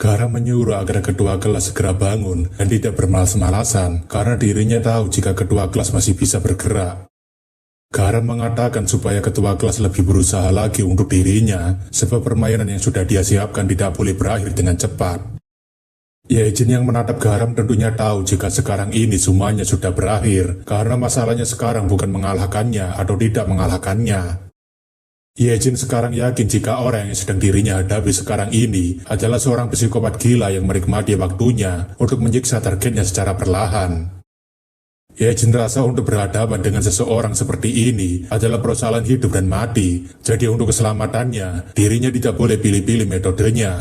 Garam menyuruh agar kedua kelas segera bangun dan tidak bermalas-malasan karena dirinya tahu jika kedua kelas masih bisa bergerak. Garam mengatakan supaya ketua kelas lebih berusaha lagi untuk dirinya, sebab permainan yang sudah dia siapkan tidak boleh berakhir dengan cepat. Yejin yang menatap Garam tentunya tahu jika sekarang ini semuanya sudah berakhir, karena masalahnya sekarang bukan mengalahkannya atau tidak mengalahkannya. Yejin sekarang yakin jika orang yang sedang dirinya hadapi sekarang ini adalah seorang psikopat gila yang menikmati waktunya untuk menyiksa targetnya secara perlahan. Yejin rasa untuk berhadapan dengan seseorang seperti ini adalah persoalan hidup dan mati, jadi untuk keselamatannya, dirinya tidak boleh pilih-pilih metodenya.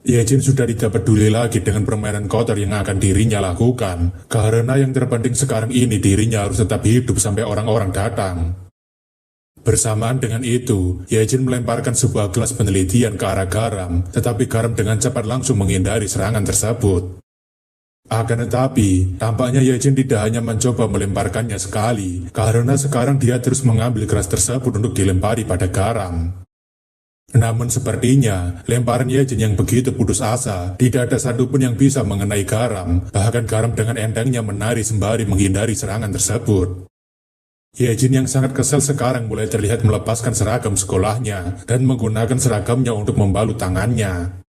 Yejin sudah tidak peduli lagi dengan permainan kotor yang akan dirinya lakukan, karena yang terpenting sekarang ini dirinya harus tetap hidup sampai orang-orang datang. Bersamaan dengan itu, Yejin melemparkan sebuah gelas penelitian ke arah Garam, tetapi Garam dengan cepat langsung menghindari serangan tersebut. Akan tetapi, tampaknya Yejin tidak hanya mencoba melemparkannya sekali, karena sekarang dia terus mengambil gelas tersebut untuk dilempari pada Garam. Namun sepertinya, lemparan Yejin yang begitu putus asa, tidak ada satupun yang bisa mengenai Garam, bahkan Garam dengan entengnya menari sembari menghindari serangan tersebut. Yejin yang sangat kesal sekarang mulai terlihat melepaskan seragam sekolahnya dan menggunakan seragamnya untuk membalut tangannya.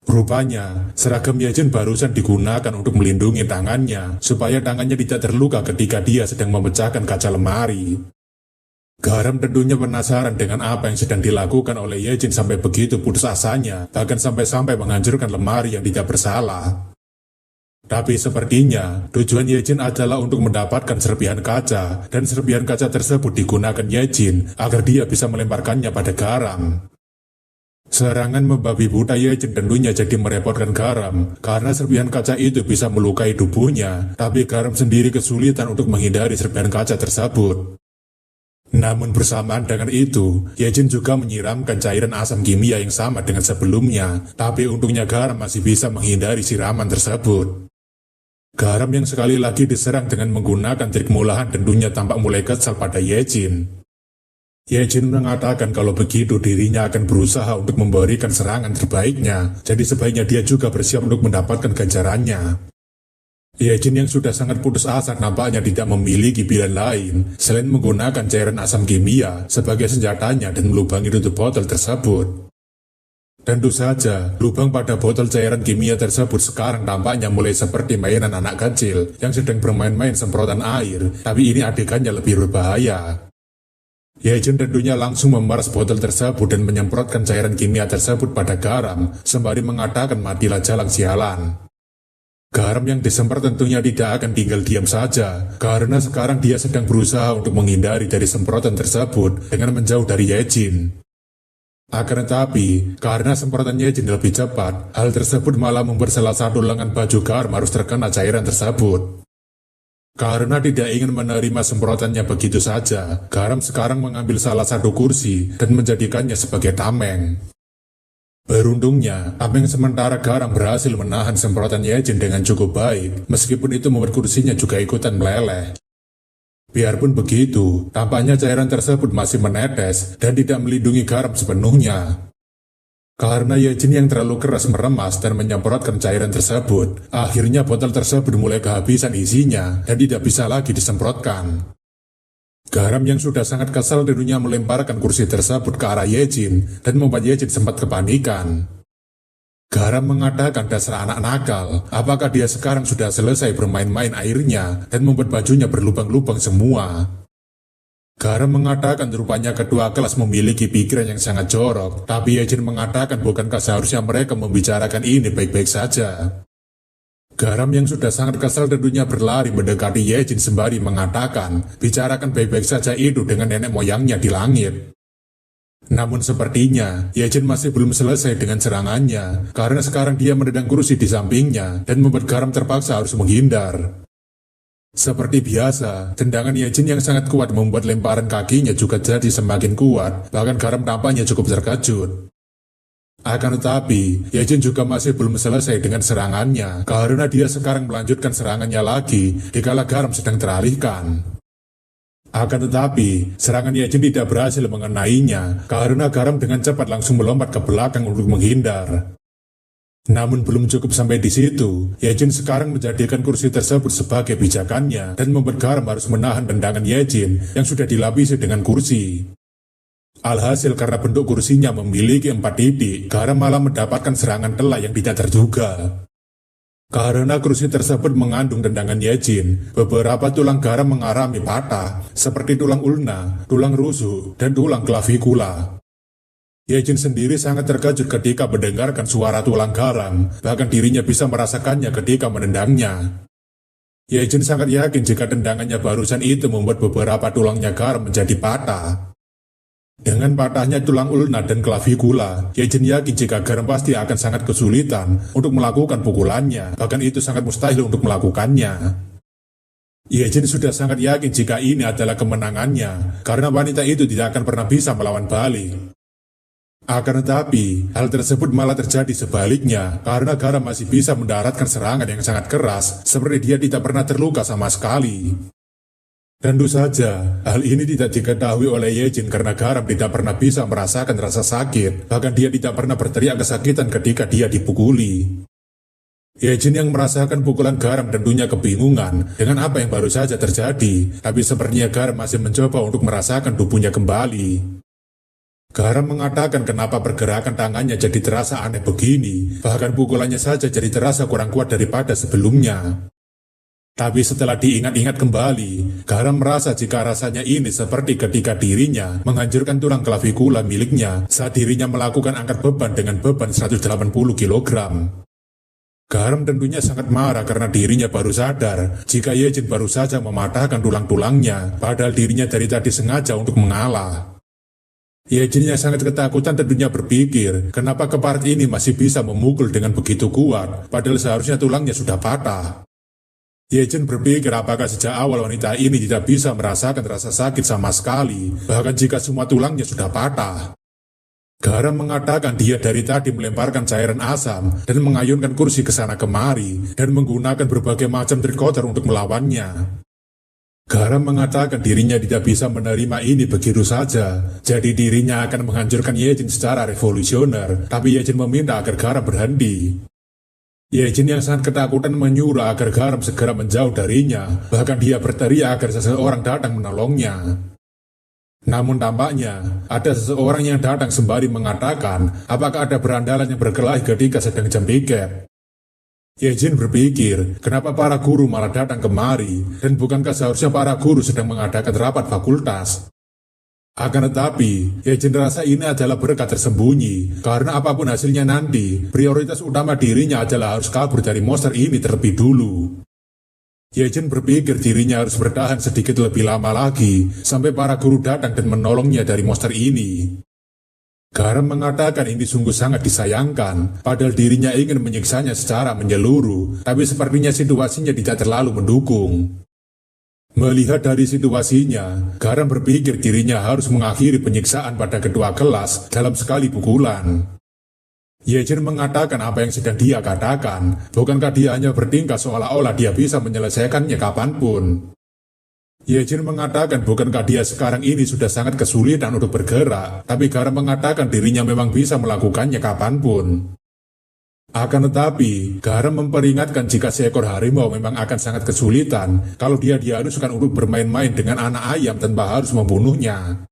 Rupanya, seragam Yejin barusan digunakan untuk melindungi tangannya supaya tangannya tidak terluka ketika dia sedang memecahkan kaca lemari. Garam tentunya penasaran dengan apa yang sedang dilakukan oleh Yejin sampai begitu putus asanya, bahkan sampai-sampai menghancurkan lemari yang tidak bersalah. Tapi sepertinya tujuan Yejin adalah untuk mendapatkan serpihan kaca, dan serpihan kaca tersebut digunakan Yejin agar dia bisa melemparkannya pada Garam. Serangan membabi buta Yejin tentunya jadi merepotkan Garam, karena serpihan kaca itu bisa melukai tubuhnya, tapi Garam sendiri kesulitan untuk menghindari serpihan kaca tersebut. Namun bersamaan dengan itu, Yejin juga menyiramkan cairan asam kimia yang sama dengan sebelumnya, tapi untungnya Garam masih bisa menghindari siraman tersebut. Garam yang sekali lagi diserang dengan menggunakan trik mulahan tentunya tampak mulai kesal pada Yejin. Yejin mengatakan kalau begitu dirinya akan berusaha untuk memberikan serangan terbaiknya, jadi sebaiknya dia juga bersiap untuk mendapatkan ganjarannya. Yejin yang sudah sangat putus asa nampaknya tidak memiliki pilihan lain selain menggunakan cairan asam kimia sebagai senjatanya dan melubangi tutup botol tersebut. Tentu saja, lubang pada botol cairan kimia tersebut sekarang tampaknya mulai seperti mainan anak kecil yang sedang bermain-main semprotan air, tapi ini adegannya lebih berbahaya. Yejin tentunya langsung memeras botol tersebut dan menyemprotkan cairan kimia tersebut pada Garam, sembari mengatakan matilah jalang sialan. Garam yang disemprot tentunya tidak akan tinggal diam saja, karena sekarang dia sedang berusaha untuk menghindari dari semprotan tersebut dengan menjauh dari Yejin. Akan tetapi, karena semprotan Yejin lebih cepat, hal tersebut malah membuat salah satu lengan baju Garam harus terkena cairan tersebut. Karena tidak ingin menerima semprotannya begitu saja, Garam sekarang mengambil salah satu kursi dan menjadikannya sebagai tameng. Beruntungnya, tameng sementara Garam berhasil menahan semprotan Yejin dengan cukup baik, meskipun itu membuat kursinya juga ikutan meleleh. Biarpun begitu, tampaknya cairan tersebut masih menetes dan tidak melindungi Garam sepenuhnya. Karena Yejin yang terlalu keras meremas dan menyemprotkan cairan tersebut, akhirnya botol tersebut mulai kehabisan isinya dan tidak bisa lagi disemprotkan. Garam yang sudah sangat kesal tentunya melemparkan kursi tersebut ke arah Yejin dan membuat Yejin sempat kepanikan. Garam mengatakan dasar anak nakal, apakah dia sekarang sudah selesai bermain-main airnya dan membuat bajunya berlubang-lubang semua. Garam mengatakan rupanya kedua kelas memiliki pikiran yang sangat jorok, tapi Yejin mengatakan bukankah seharusnya mereka membicarakan ini baik-baik saja. Garam yang sudah sangat kesal tentunya berlari mendekati Yejin sembari mengatakan, bicarakan baik-baik saja itu dengan nenek moyangnya di langit. Namun sepertinya, Yejin masih belum selesai dengan serangannya, karena sekarang dia menendang kursi di sampingnya dan membuat Garam terpaksa harus menghindar. Seperti biasa, tendangan Yejin yang sangat kuat membuat lemparan kakinya juga jadi semakin kuat, bahkan Garam tampaknya cukup terkejut. Akan tetapi, Yejin juga masih belum selesai dengan serangannya, karena dia sekarang melanjutkan serangannya lagi, dikala Garam sedang teralihkan. Akan tetapi, serangan Yejin tidak berhasil mengenainya, karena Garam dengan cepat langsung melompat ke belakang untuk menghindar. Namun belum cukup sampai di situ, Yejin sekarang menjadikan kursi tersebut sebagai pijakannya dan membuat Garam harus menahan tendangan Yejin yang sudah dilapisi dengan kursi. Alhasil karena bentuk kursinya memiliki 4 titik, Garam malah mendapatkan serangan telak yang tidak terduga. Karena kursi tersebut mengandung tendangan Yejin, beberapa tulang Garam mengalami patah, seperti tulang ulna, tulang rusuk, dan tulang klavikula. Yejin sendiri sangat terkejut ketika mendengarkan suara tulang Garam, bahkan dirinya bisa merasakannya ketika menendangnya. Yejin sangat yakin jika tendangannya barusan itu membuat beberapa tulangnya Garam menjadi patah. Dengan patahnya tulang ulna dan klavikula, Yejin yakin jika Garam pasti akan sangat kesulitan untuk melakukan pukulannya, bahkan itu sangat mustahil untuk melakukannya. Yejin sudah sangat yakin jika ini adalah kemenangannya, karena wanita itu tidak akan pernah bisa melawan balik. Akan tetapi, hal tersebut malah terjadi sebaliknya, karena Garam masih bisa mendaratkan serangan yang sangat keras, seperti dia tidak pernah terluka sama sekali. Tentu saja, hal ini tidak diketahui oleh Yejin karena Garam tidak pernah bisa merasakan rasa sakit, bahkan dia tidak pernah berteriak kesakitan ketika dia dipukuli. Yejin yang merasakan pukulan Garam tentunya kebingungan dengan apa yang baru saja terjadi, tapi sepertinya Garam masih mencoba untuk merasakan tubuhnya kembali. Garam mengatakan kenapa pergerakan tangannya jadi terasa aneh begini, bahkan pukulannya saja jadi terasa kurang kuat daripada sebelumnya. Tapi setelah diingat-ingat kembali, Garam merasa jika rasanya ini seperti ketika dirinya menghancurkan tulang klavikula miliknya saat dirinya melakukan angkat beban dengan beban 180 kg. Garam tentunya sangat marah karena dirinya baru sadar jika Yejin baru saja mematahkan tulang-tulangnya, padahal dirinya dari tadi sengaja untuk mengalah. Yejin yang sangat ketakutan tentunya berpikir, kenapa keparat ini masih bisa memukul dengan begitu kuat, padahal seharusnya tulangnya sudah patah. Yejin berpikir apakah sejak awal wanita ini tidak bisa merasakan rasa sakit sama sekali, bahkan jika semua tulangnya sudah patah. Garam mengatakan dia dari tadi melemparkan cairan asam dan mengayunkan kursi ke sana kemari, dan menggunakan berbagai macam trik kotor untuk melawannya. Garam mengatakan dirinya tidak bisa menerima ini begitu saja, jadi dirinya akan menghancurkan Yejin secara revolusioner, tapi Yejin meminta agar Garam berhenti. Yejin yang sangat ketakutan menyuruh agar Garam segera menjauh darinya, bahkan dia berteriak agar seseorang datang menolongnya. Namun tampaknya, ada seseorang yang datang sembari mengatakan apakah ada berandalan yang berkelahi ketika sedang jam piket. Yejin berpikir, kenapa para guru malah datang kemari, dan bukankah seharusnya para guru sedang mengadakan rapat fakultas? Akan tetapi, Yejin rasa ini adalah berkat tersembunyi, karena apapun hasilnya nanti, prioritas utama dirinya adalah harus kabur dari monster ini terlebih dulu. Yejin berpikir dirinya harus bertahan sedikit lebih lama lagi, sampai para guru datang dan menolongnya dari monster ini. Garam mengatakan ini sungguh sangat disayangkan, padahal dirinya ingin menyiksanya secara menyeluruh, tapi sepertinya situasinya tidak terlalu mendukung. Melihat dari situasinya, Garam berpikir dirinya harus mengakhiri penyiksaan pada ketua kelas dalam sekali pukulan. Yejin mengatakan apa yang sedang dia katakan, bukankah dia hanya bertingkah seolah-olah dia bisa menyelesaikannya kapanpun. Yejin mengatakan bukankah dia sekarang ini sudah sangat kesulitan untuk bergerak, tapi Garam mengatakan dirinya memang bisa melakukannya kapanpun. Akan tetapi, Garam memperingatkan jika seekor harimau memang akan sangat kesulitan kalau dia diharuskan untuk bermain-main dengan anak ayam tanpa harus membunuhnya.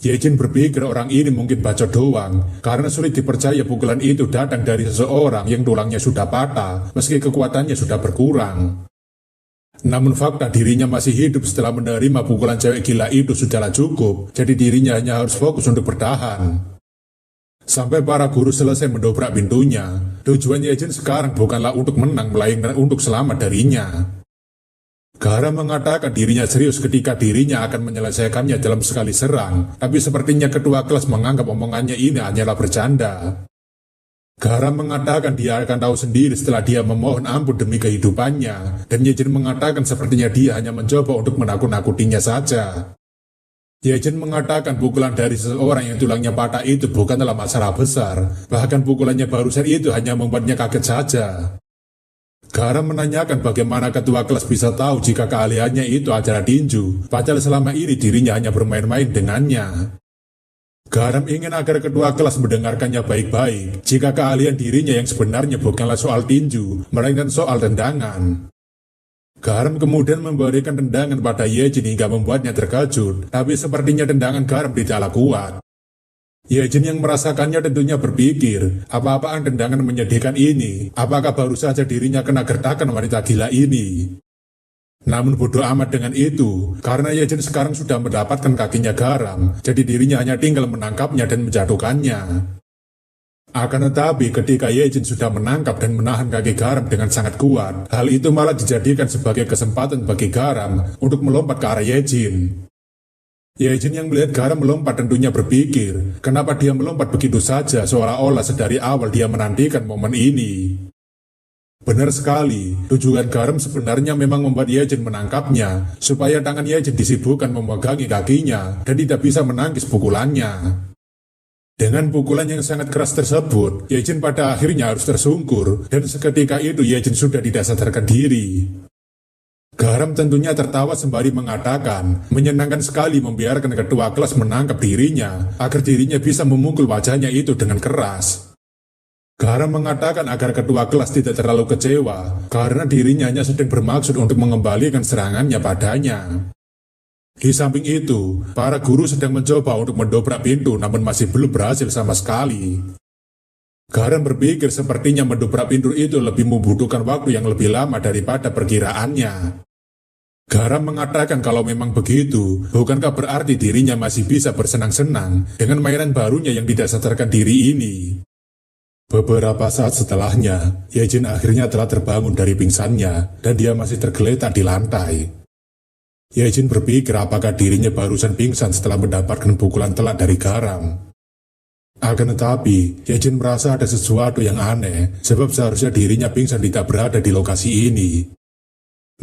Yejin berpikir orang ini mungkin bacot doang, karena sulit dipercaya pukulan itu datang dari seseorang yang tulangnya sudah patah, meski kekuatannya sudah berkurang. Namun fakta dirinya masih hidup setelah menerima pukulan cewek gila itu sudahlah cukup, jadi dirinya hanya harus fokus untuk bertahan. Sampai para guru selesai mendobrak pintunya, tujuan Yejin sekarang bukanlah untuk menang, melainkan untuk selamat darinya. Garam mengatakan dirinya serius ketika dirinya akan menyelesaikannya dalam sekali serang, tapi sepertinya ketua kelas menganggap omongannya ini hanyalah bercanda. Garam mengatakan dia akan tahu sendiri setelah dia memohon ampun demi kehidupannya, dan Yejin mengatakan sepertinya dia hanya mencoba untuk menakut-nakutinya saja. Yejin mengatakan pukulan dari seseorang yang tulangnya patah itu bukanlah masalah besar, bahkan pukulannya barusan itu hanya membuatnya kaget saja. Garam menanyakan bagaimana ketua kelas bisa tahu jika keahliannya itu adalah tinju, padahal selama ini dirinya hanya bermain-main dengannya. Garam ingin agar ketua kelas mendengarkannya baik-baik jika keahlian dirinya yang sebenarnya bukanlah soal tinju, melainkan soal tendangan. Garam kemudian memberikan tendangan pada Yejin hingga membuatnya terkejut, tapi sepertinya tendangan Garam tidaklah kuat. Yejin yang merasakannya tentunya berpikir, apa-apaan tendangan menyedihkan ini, apakah baru saja dirinya kena gertakan wanita gila ini? Namun bodoh amat dengan itu, karena Yejin sekarang sudah mendapatkan kakinya Garam, jadi dirinya hanya tinggal menangkapnya dan menjatuhkannya. Akan tetapi ketika Yejin sudah menangkap dan menahan kaki Garam dengan sangat kuat, hal itu malah dijadikan sebagai kesempatan bagi Garam untuk melompat ke arah Yejin. Yejin yang melihat Garam melompat tentunya berpikir, kenapa dia melompat begitu saja seolah-olah sedari awal dia menantikan momen ini. Benar sekali, tujuan Garam sebenarnya memang membuat Yejin menangkapnya, supaya tangan Yejin disibukkan memegangi kakinya dan tidak bisa menangkis pukulannya. Dengan pukulan yang sangat keras tersebut, Yejin pada akhirnya harus tersungkur, dan seketika itu Yejin sudah tidak sadarkan diri. Garam tentunya tertawa sembari mengatakan, menyenangkan sekali membiarkan ketua kelas menangkap dirinya, agar dirinya bisa memukul wajahnya itu dengan keras. Garam mengatakan agar ketua kelas tidak terlalu kecewa, karena dirinya hanya sedang bermaksud untuk mengembalikan serangannya padanya. Di samping itu, para guru sedang mencoba untuk mendobrak pintu namun masih belum berhasil sama sekali. Garam berpikir sepertinya mendobrak pintu itu lebih membutuhkan waktu yang lebih lama daripada perkiraannya. Garam mengatakan kalau memang begitu, bukankah berarti dirinya masih bisa bersenang-senang dengan mainan barunya yang tidak sadarkan diri ini. Beberapa saat setelahnya, Yejin akhirnya telah terbangun dari pingsannya dan dia masih tergeletak di lantai. Yejin berpikir apakah dirinya barusan pingsan setelah mendapatkan pukulan telak dari Garam. Akan tetapi, Yejin merasa ada sesuatu yang aneh, sebab seharusnya dirinya pingsan tidak berada di lokasi ini.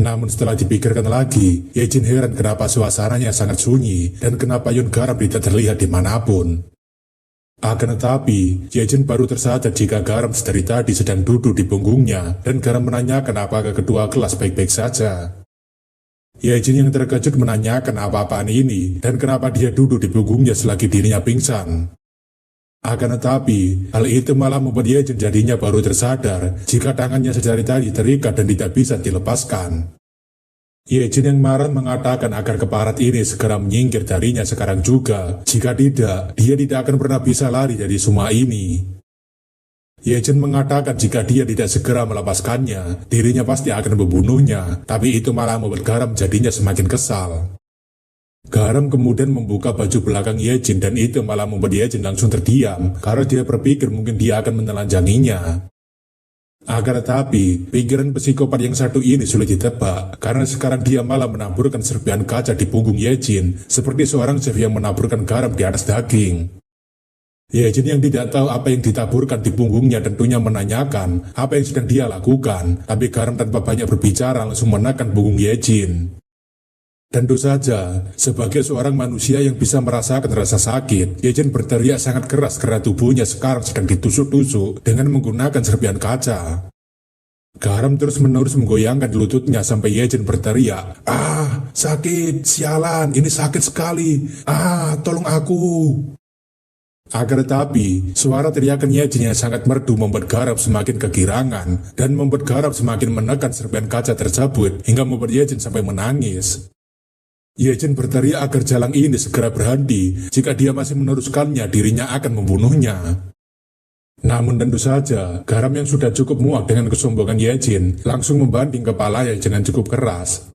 Namun setelah dipikirkan lagi, Yejin heran kenapa suasananya sangat sunyi dan kenapa Yun Garam tidak terlihat dimanapun. Akan tetapi, Yejin baru tersadar jika Garam dari tadi sedang duduk di punggungnya dan Garam menanyakan apakah kedua kelas baik-baik saja. Yejin yang terkejut menanyakan apa-apaan ini dan kenapa dia duduk di punggungnya selagi dirinya pingsan. Akan tetapi, hal itu malah membuat Yejin jadinya baru tersadar jika tangannya sedari tadi terikat dan tidak bisa dilepaskan. Yejin yang marah mengatakan agar keparat ini segera menyingkir darinya sekarang juga, jika tidak, dia tidak akan pernah bisa lari dari semua ini. Yejin mengatakan jika dia tidak segera melepaskannya, dirinya pasti akan membunuhnya, tapi itu malah membuat Garam jadinya semakin kesal. Garam kemudian membuka baju belakang Yejin dan itu malah membuat Yejin langsung terdiam, karena dia berpikir mungkin dia akan menelanjanginya. Akan tetapi, pikiran psikopat yang satu ini sulit ditebak, karena sekarang dia malah menaburkan serpihan kaca di punggung Yejin, seperti seorang chef yang menaburkan garam di atas daging. Yejin yang tidak tahu apa yang ditaburkan di punggungnya tentunya menanyakan apa yang sedang dia lakukan, tapi Garam tanpa banyak berbicara langsung menekan punggung Yejin. Tentu saja, sebagai seorang manusia yang bisa merasakan rasa sakit, Yejin berteriak sangat keras karena tubuhnya sekarang sedang ditusuk-tusuk dengan menggunakan serpihan kaca. Garam terus-menerus menggoyangkan lututnya sampai Yejin berteriak, "Ah, sakit, sialan, ini sakit sekali. Ah, tolong aku." Akan tetapi, suara teriakan Yejin yang sangat merdu membuat Garam semakin kegirangan dan membuat Garam semakin menekan serpihan kaca tersebut hingga membuat Yejin sampai menangis. Yejin berteriak agar jalang ini segera berhenti, jika dia masih meneruskannya dirinya akan membunuhnya. Namun tentu saja, Garam yang sudah cukup muak dengan kesombongan Yejin langsung membanting kepalanya dengan cukup keras.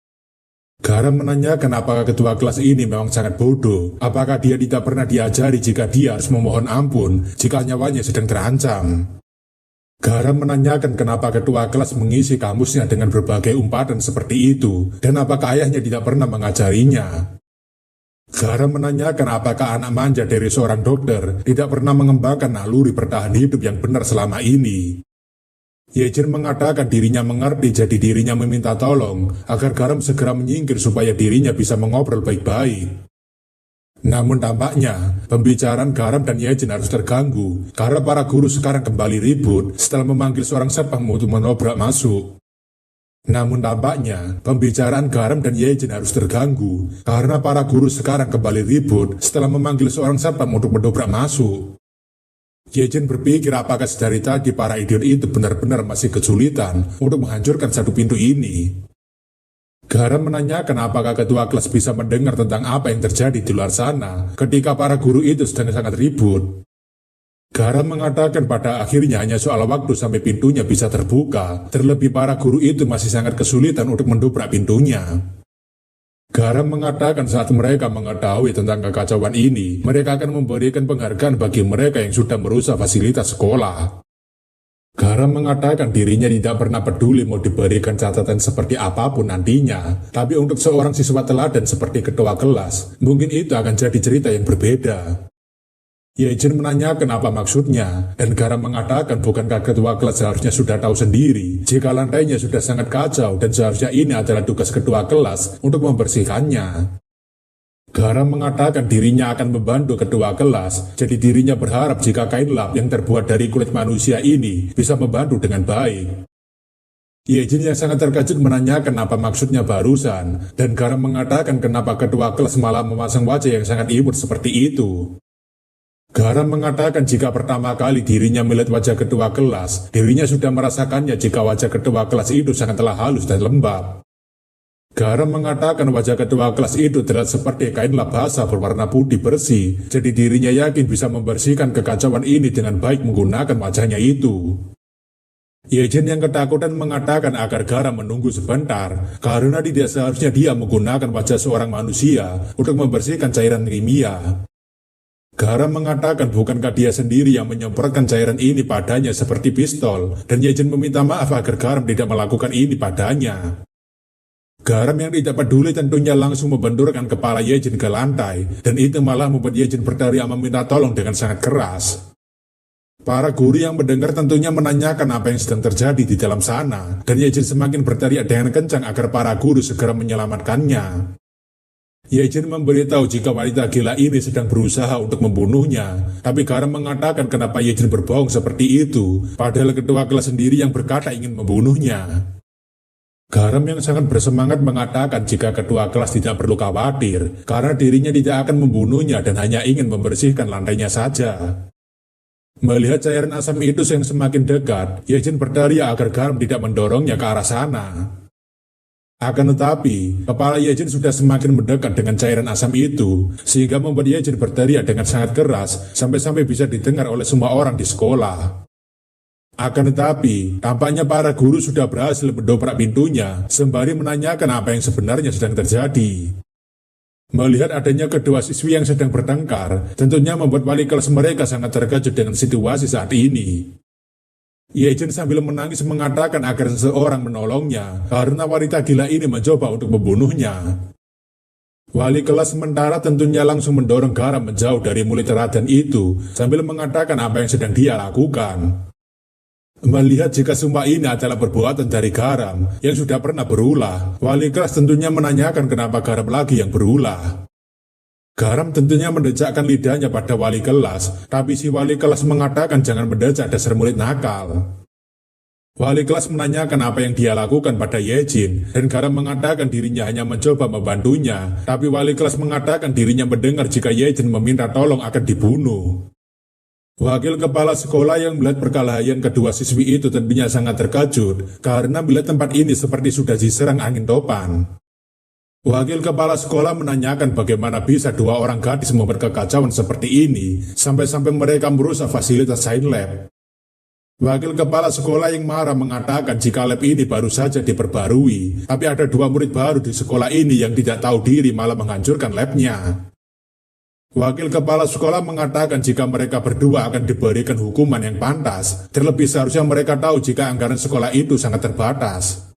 Garam menanyakan apakah ketua kelas ini memang sangat bodoh, apakah dia tidak pernah diajari jika dia harus memohon ampun jika nyawanya sedang terancam. Garam menanyakan kenapa ketua kelas mengisi kamusnya dengan berbagai umpatan seperti itu, dan apakah ayahnya tidak pernah mengajarinya. Garam menanyakan apakah anak manja dari seorang dokter tidak pernah mengembangkan naluri bertahan hidup yang benar selama ini. Yejin mengatakan dirinya mengerti, jadi dirinya meminta tolong agar Garam segera menyingkir supaya dirinya bisa mengobrol baik-baik. Namun tampaknya, pembicaraan Garam dan Yejin harus terganggu, karena para guru sekarang kembali ribut setelah memanggil seorang sepang untuk menobrak masuk. Namun tampaknya pembicaraan Garam dan Yejin harus terganggu karena para guru sekarang kembali ribut setelah memanggil seorang satpam untuk mendobrak masuk. Yejin berpikir apakah sedari tadi para idiot itu benar-benar masih kesulitan untuk menghancurkan satu pintu ini. Garam menanyakan apakah ketua kelas bisa mendengar tentang apa yang terjadi di luar sana ketika para guru itu sedang sangat ribut. Garam mengatakan pada akhirnya hanya soal waktu sampai pintunya bisa terbuka, terlebih para guru itu masih sangat kesulitan untuk mendobrak pintunya. Garam mengatakan saat mereka mengetahui tentang kekacauan ini, mereka akan memberikan penghargaan bagi mereka yang sudah merusak fasilitas sekolah. Garam mengatakan dirinya tidak pernah peduli mau diberikan catatan seperti apapun nantinya, tapi untuk seorang siswa teladan seperti ketua kelas, mungkin itu akan jadi cerita yang berbeda. Yejin menanyakan apa maksudnya, dan Garam mengatakan bukankah ketua kelas seharusnya sudah tahu sendiri jika lantainya sudah sangat kacau dan seharusnya ini adalah tugas ketua kelas untuk membersihkannya. Garam mengatakan dirinya akan membantu ketua kelas, jadi dirinya berharap jika kain lap yang terbuat dari kulit manusia ini bisa membantu dengan baik. Yejin yang sangat terkejut menanyakan apa maksudnya barusan, dan Garam mengatakan kenapa ketua kelas malah memasang wajah yang sangat imut seperti itu. Garam mengatakan jika pertama kali dirinya melihat wajah ketua kelas, dirinya sudah merasakannya jika wajah ketua kelas itu sangatlah halus dan lembab. Garam mengatakan wajah ketua kelas itu terlihat seperti kain lap basah berwarna putih bersih, jadi dirinya yakin bisa membersihkan kekacauan ini dengan baik menggunakan wajahnya itu. Yejin yang ketakutan mengatakan agar Garam menunggu sebentar, karena tidak seharusnya dia menggunakan wajah seorang manusia untuk membersihkan cairan kimia. Garam mengatakan bukankah dia sendiri yang menyemprotkan cairan ini padanya seperti pistol, dan Yejin meminta maaf agar Garam tidak melakukan ini padanya. Garam yang tidak peduli tentunya langsung membenturkan kepala Yejin ke lantai, dan itu malah membuat Yejin berteriak meminta tolong dengan sangat keras. Para guru yang mendengar tentunya menanyakan apa yang sedang terjadi di dalam sana, dan Yejin semakin berteriak dengan kencang agar para guru segera menyelamatkannya. Yejin memberitahu jika wanita gila ini sedang berusaha untuk membunuhnya, tapi Garam mengatakan kenapa Yejin berbohong seperti itu, padahal ketua kelas sendiri yang berkata ingin membunuhnya. Garam yang sangat bersemangat mengatakan jika ketua kelas tidak perlu khawatir, karena dirinya tidak akan membunuhnya dan hanya ingin membersihkan lantainya saja. Melihat cairan asam itu yang semakin dekat, Yejin berteriak agar Garam tidak mendorongnya ke arah sana. Akan tetapi, kepala Yejin sudah semakin mendekat dengan cairan asam itu, sehingga membuat Yejin berteriak dengan sangat keras, sampai-sampai bisa didengar oleh semua orang di sekolah. Akan tetapi, tampaknya para guru sudah berhasil mendobrak pintunya, sembari menanyakan apa yang sebenarnya sedang terjadi. Melihat adanya kedua siswi yang sedang bertengkar, tentunya membuat wali kelas mereka sangat terkejut dengan situasi saat ini. Yejin sambil menangis mengatakan agar seseorang menolongnya, karena wanita gila ini mencoba untuk membunuhnya. Wali kelas sementara tentunya langsung mendorong Garam menjauh dari mulut teladan itu, sambil mengatakan apa yang sedang dia lakukan. Melihat jika semua ini adalah perbuatan dari Garam yang sudah pernah berulah, wali kelas tentunya menanyakan kenapa Garam lagi yang berulah. Garam tentunya mendejakkan lidahnya pada wali kelas, tapi si wali kelas mengatakan jangan mendecak dasar murid nakal. Wali kelas menanyakan apa yang dia lakukan pada Yejin, dan Garam mengatakan dirinya hanya mencoba membantunya, tapi wali kelas mengatakan dirinya mendengar jika Yejin meminta tolong akan dibunuh. Wakil kepala sekolah yang melihat perkelahian kedua siswi itu tentunya sangat terkejut, karena melihat tempat ini seperti sudah diserang angin topan. Wakil kepala sekolah menanyakan bagaimana bisa dua orang gadis membuat kekacauan seperti ini, sampai-sampai mereka merusak fasilitas science lab. Wakil kepala sekolah yang marah mengatakan jika lab ini baru saja diperbarui, tapi ada dua murid baru di sekolah ini yang tidak tahu diri malah menghancurkan labnya. Wakil kepala sekolah mengatakan jika mereka berdua akan diberikan hukuman yang pantas, terlebih seharusnya mereka tahu jika anggaran sekolah itu sangat terbatas.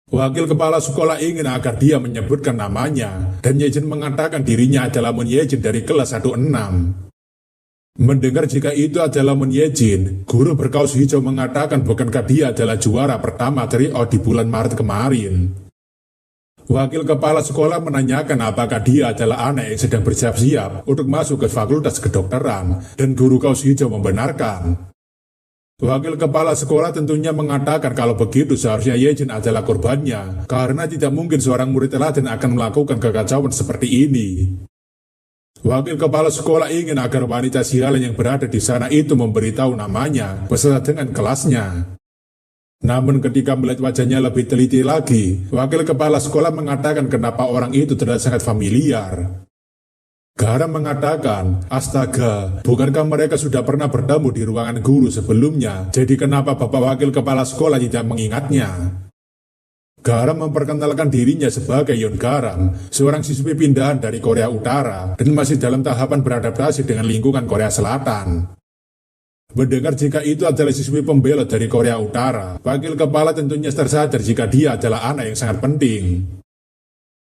Wakil kepala sekolah ingin agar dia menyebutkan namanya, dan Yejin mengatakan dirinya adalah Moon Yejin dari kelas 16. Mendengar jika itu adalah Moon Yejin, guru berkaus hijau mengatakan bukankah dia adalah juara pertama tryout di bulan Maret kemarin. Wakil kepala sekolah menanyakan apakah dia adalah anak yang sedang bersiap-siap untuk masuk ke fakultas kedokteran, dan guru kaus hijau membenarkan. Wakil kepala sekolah tentunya mengatakan kalau begitu seharusnya Yejin adalah korbannya, karena tidak mungkin seorang murid teladan akan melakukan kekacauan seperti ini. Wakil kepala sekolah ingin agar wanita sialan yang berada di sana itu memberitahu namanya beserta dengan kelasnya. Namun ketika melihat wajahnya lebih teliti lagi, wakil kepala sekolah mengatakan kenapa orang itu terlihat sangat familiar. Garam mengatakan, astaga, bukankah mereka sudah pernah bertemu di ruangan guru sebelumnya, jadi kenapa bapak wakil kepala sekolah tidak mengingatnya? Garam memperkenalkan dirinya sebagai Yon Garam, seorang siswi pindahan dari Korea Utara, dan masih dalam tahapan beradaptasi dengan lingkungan Korea Selatan. Mendengar jika itu adalah siswi pembelot dari Korea Utara, wakil kepala tentunya tersadar jika dia adalah anak yang sangat penting.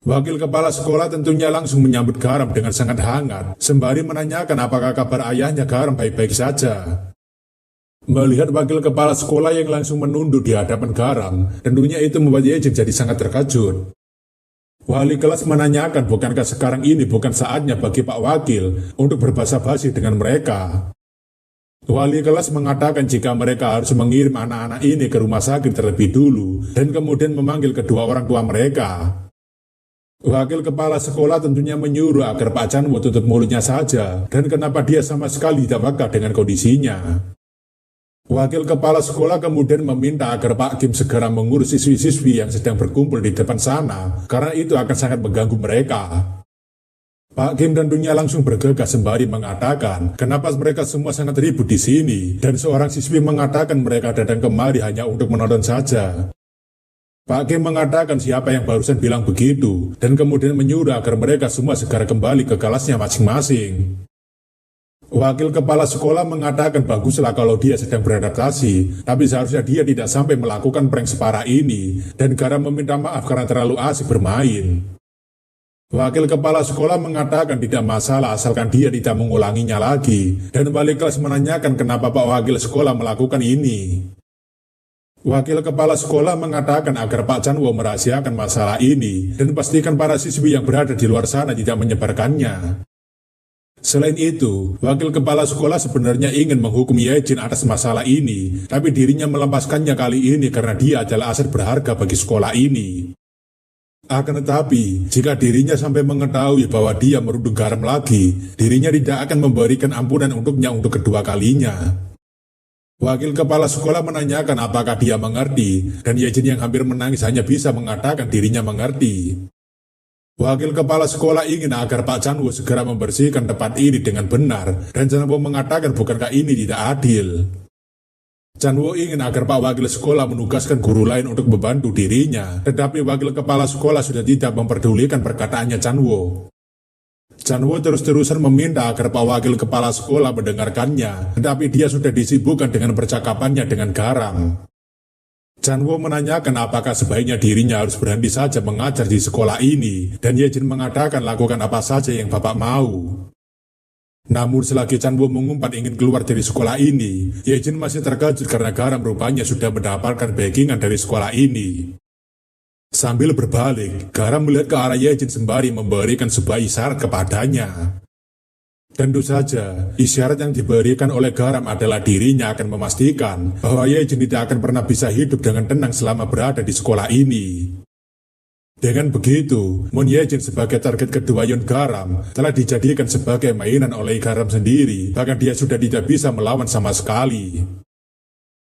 Wakil kepala sekolah tentunya langsung menyambut Garam dengan sangat hangat, sembari menanyakan apakah kabar ayahnya Garam baik-baik saja. Melihat wakil kepala sekolah yang langsung menunduk di hadapan Garam, tentunya itu membuat Yejin jadi sangat terkejut. Wali kelas menanyakan bukankah sekarang ini bukan saatnya bagi Pak Wakil untuk berbasa-basi dengan mereka. Wali kelas mengatakan jika mereka harus mengirim anak-anak ini ke rumah sakit terlebih dulu, dan kemudian memanggil kedua orang tua mereka. Wakil kepala sekolah tentunya menyuruh agar Pak Chanwo tutup mulutnya saja, dan kenapa dia sama sekali tidak peka dengan kondisinya. Wakil kepala sekolah kemudian meminta agar Pak Kim segera mengurus siswi-siswi yang sedang berkumpul di depan sana, karena itu akan sangat mengganggu mereka. Pak Kim tentunya langsung bergegas sembari mengatakan kenapa mereka semua sangat ribut di sini, dan seorang siswi mengatakan mereka datang kemari hanya untuk menonton saja. Pak Kim mengatakan siapa yang barusan bilang begitu, dan kemudian menyuruh agar mereka semua segera kembali ke kelasnya masing-masing. Wakil kepala sekolah mengatakan baguslah kalau dia sedang beradaptasi, tapi seharusnya dia tidak sampai melakukan prank separah ini, dan Garam meminta maaf karena terlalu asik bermain. Wakil kepala sekolah mengatakan tidak masalah asalkan dia tidak mengulanginya lagi, dan wali kelas menanyakan kenapa Pak Wakil sekolah melakukan ini. Wakil kepala sekolah mengatakan agar Pak Chanwo merahasiakan masalah ini dan pastikan para siswi yang berada di luar sana tidak menyebarkannya. Selain itu, wakil kepala sekolah sebenarnya ingin menghukum Yejin atas masalah ini, tapi dirinya melepaskannya kali ini karena dia adalah aset berharga bagi sekolah ini. Akan tetapi, jika dirinya sampai mengetahui bahwa dia merundung Garam lagi, dirinya tidak akan memberikan ampunan untuknya untuk kedua kalinya. Wakil kepala sekolah menanyakan apakah dia mengerti, dan Yejin yang hampir menangis hanya bisa mengatakan dirinya mengerti. Wakil kepala sekolah ingin agar Pak Chanwo segera membersihkan tempat ini dengan benar, dan Chanwo mengatakan bukankah ini tidak adil. Chanwo ingin agar Pak Wakil sekolah menugaskan guru lain untuk membantu dirinya, tetapi wakil kepala sekolah sudah tidak memperdulikan perkataannya Chanwo. Chanwo terus-terusan meminta agar Pak Wakil kepala sekolah mendengarkannya, tetapi dia sudah disibukkan dengan percakapannya dengan Garam. Chanwo menanyakan apakah sebaiknya dirinya harus berhenti saja mengajar di sekolah ini, dan Yejin mengatakan lakukan apa saja yang Bapak mau. Namun selagi Chanwo mengumpat ingin keluar dari sekolah ini, Yejin masih terkejut karena Garam rupanya sudah mendapatkan backingan dari sekolah ini. Sambil berbalik, Garam melihat ke arah Yejin sembari memberikan sebuah isyarat kepadanya. Tentu saja, isyarat yang diberikan oleh Garam adalah dirinya akan memastikan bahwa Yejin tidak akan pernah bisa hidup dengan tenang selama berada di sekolah ini. Dengan begitu, Moon Yejin sebagai target kedua Yon Garam telah dijadikan sebagai mainan oleh Garam sendiri, bahkan dia sudah tidak bisa melawan sama sekali.